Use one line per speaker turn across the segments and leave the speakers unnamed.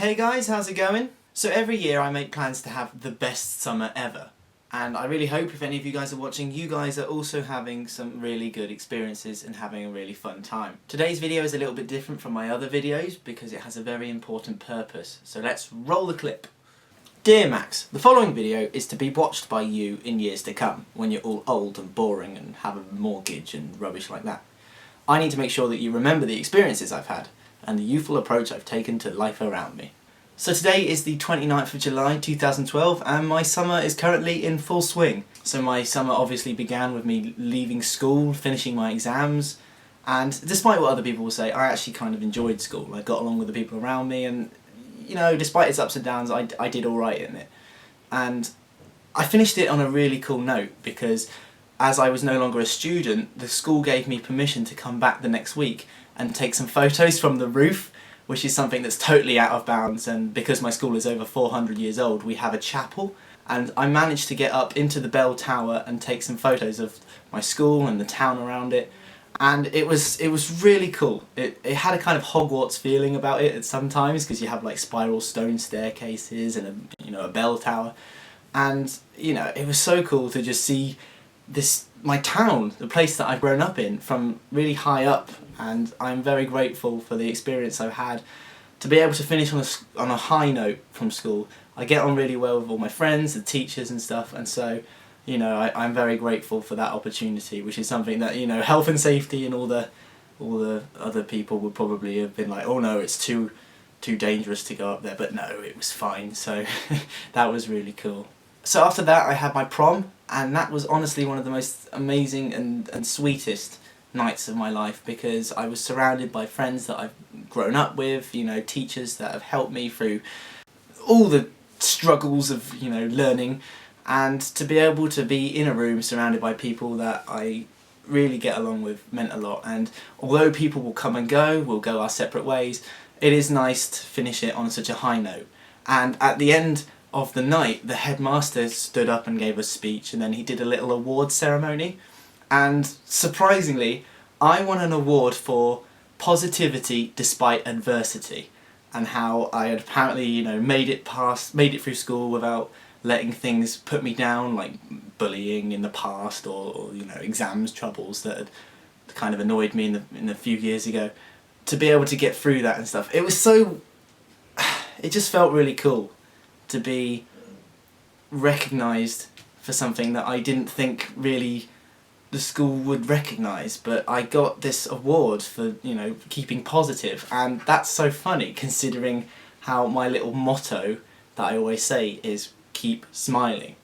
Hey guys, how's it going? So every year I make plans to have the best summer ever. And I really hope if any of you guys are watching, you guys are also having some really good experiences and having a really fun time. Today's video is a little bit different from my other videos because it has a very important purpose. So let's roll the clip. Dear Max, the following video is to be watched by you in years to come, when you're all old and boring and have a mortgage and rubbish like that. I need to make sure that you remember the experiences I've had and the youthful approach I've taken to life around me. So today is the 29th of July 2012 and my summer is currently in full swing. So my summer obviously began with me leaving school, finishing my exams, and despite what other people will say, I actually kind of enjoyed school. I got along with the people around me and, you know, despite its ups and downs, I did alright in it. And I finished it on a really cool note because as I was no longer a student, the school gave me permission to come back the next week and take some photos from the roof, which is something that's totally out of bounds, and because my school is over 400 years old, we have a chapel, and I managed to get up into the bell tower and take some photos of my school and the town around it, and it was really cool. It had a kind of Hogwarts feeling about it at sometimes, because you have like spiral stone staircases and a bell tower, and it was so cool to just see my town, the place that I've grown up in, from really high up, and I'm very grateful for the experience I've had to be able to finish on a high note from school. I get on really well with all my friends, the teachers and stuff, and so I'm very grateful for that opportunity, which is something that health and safety and all the other people would probably have been like, oh no, it's too dangerous to go up there, but no, it was fine. So that was really cool. So after that I had my prom, and that was honestly one of the most amazing and sweetest nights of my life, because I was surrounded by friends that I've grown up with, teachers that have helped me through all the struggles of learning, and to be able to be in a room surrounded by people that I really get along with meant a lot. And although people will come and go, we'll go our separate ways, it is nice to finish it on such a high note. And at the end of the night, the headmaster stood up and gave a speech, and then he did a little award ceremony, and surprisingly I won an award for positivity despite adversity, and how I had apparently made it through school without letting things put me down, like bullying in the past or exams troubles that had kind of annoyed me in a few years ago. To be able to get through that and stuff, it just felt really cool to be recognised for something that I didn't think really the school would recognise, but I got this award for keeping positive, and that's so funny considering how my little motto that I always say is keep smiling,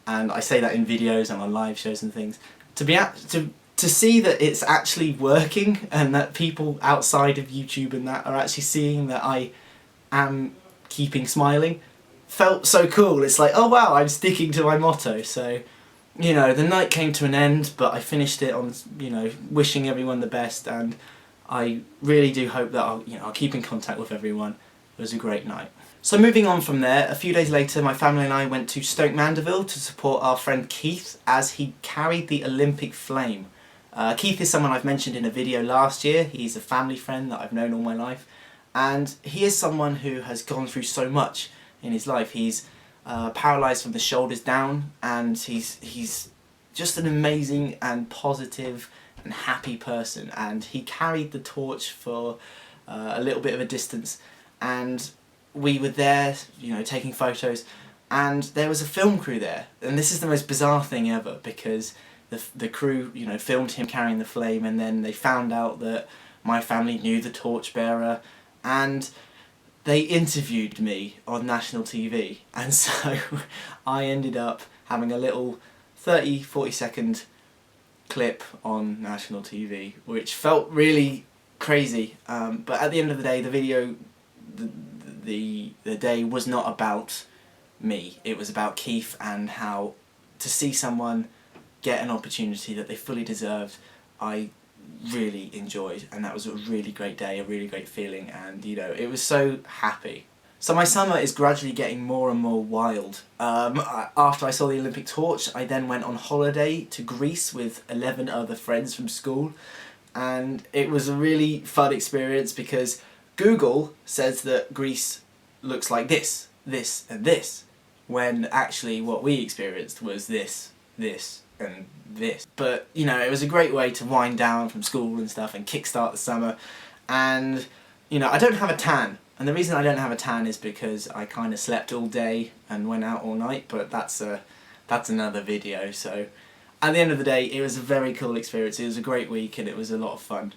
and I say that in videos and on live shows and things. To see that it's actually working and that people outside of YouTube and that are actually seeing that I am keeping smiling felt so cool. It's like, oh wow, I'm sticking to my motto. So the night came to an end, but I finished it on wishing everyone the best, and I really do hope that I'll keep in contact with everyone. It was a great night. So moving on from there, a few days later my family and I went to Stoke Mandeville to support our friend Keith as he carried the Olympic flame. Keith is someone I've mentioned in a video last year. He's a family friend that I've known all my life, and he is someone who has gone through so much in his life. He's paralysed from the shoulders down, and he's just an amazing and positive and happy person, and he carried the torch for a little bit of a distance, and we were there taking photos, and there was a film crew there, and this is the most bizarre thing ever, because the crew filmed him carrying the flame, and then they found out that my family knew the torchbearer, and they interviewed me on national TV, and so I ended up having a little 30-40 second clip on national TV, which felt really crazy, but at the end of the day the video, the day was not about me. It was about Keith, and how to see someone get an opportunity that they fully deserved, I really enjoyed, and that was a really great day, a really great feeling, and it was so happy. So my summer is gradually getting more and more wild. After I saw the Olympic torch, I then went on holiday to Greece with 11 other friends from school, and it was a really fun experience because Google says that Greece looks like this, this and this, when actually what we experienced was this, this and this. But you know, it was a great way to wind down from school and stuff and kickstart the summer. And you know, I don't have a tan, and the reason I don't have a tan is because I kind of slept all day and went out all night, but that's another video. So at the end of the day, it was a very cool experience. It was a great week and it was a lot of fun.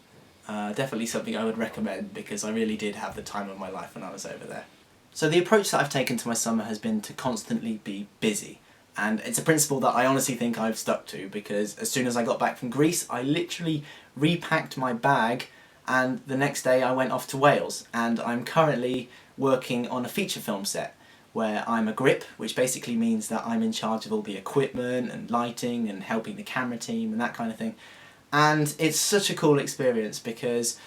Definitely something I would recommend, because I really did have the time of my life when I was over there. So the approach that I've taken to my summer has been to constantly be busy. And it's a principle that I honestly think I've stuck to, because as soon as I got back from Greece, I literally repacked my bag, and the next day I went off to Wales. And I'm currently working on a feature film set where I'm a grip, which basically means that I'm in charge of all the equipment and lighting and helping the camera team and that kind of thing. And it's such a cool experience, because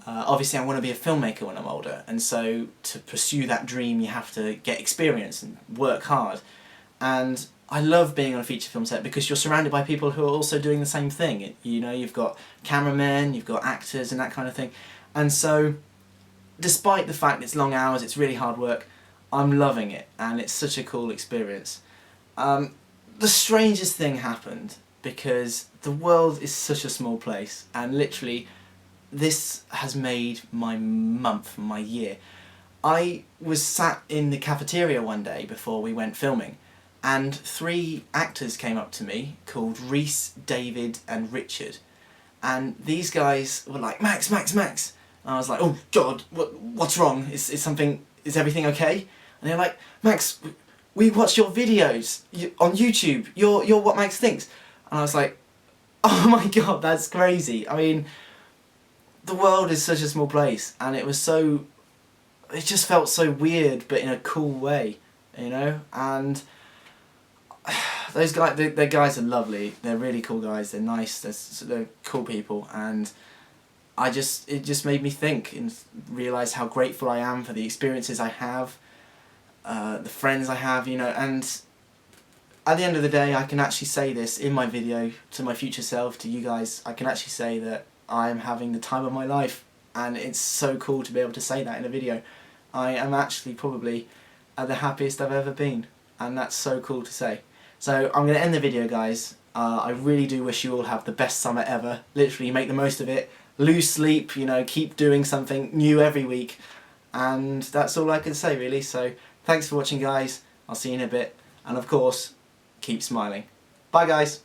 obviously I want to be a filmmaker when I'm older, and so to pursue that dream you have to get experience and work hard. And I love being on a feature film set because you're surrounded by people who are also doing the same thing. You know, you've got cameramen, you've got actors and that kind of thing. And so despite the fact it's long hours, it's really hard work, I'm loving it, and it's such a cool experience. The strangest thing happened, because the world is such a small place, and literally this has made my month, my year. I was sat in the cafeteria one day before we went filming, and 3 actors came up to me called Reese, David and Richard, and these guys were like, Max, Max, Max, and I was like, oh god, what's wrong? Is everything okay? And they're like, Max, we watch your videos on YouTube, you're What Max Thinks. And I was like, oh my god, that's crazy. I mean, the world is such a small place, and it just felt so weird, but in a cool way, you know? And those guys, the guys are lovely. They're really cool guys. They're nice. They're cool people, and it just made me think and realise how grateful I am for the experiences I have, the friends I have, you know. And at the end of the day, I can actually say this in my video to my future self, to you guys. I can actually say that I'm having the time of my life, and it's so cool to be able to say that in a video. I am actually probably at the happiest I've ever been, and that's so cool to say. So I'm going to end the video, guys. I really do wish you all have the best summer ever. Literally make the most of it, lose sleep, you know, keep doing something new every week, and that's all I can say really. So thanks for watching, guys. I'll see you in a bit, and of course, keep smiling. Bye guys.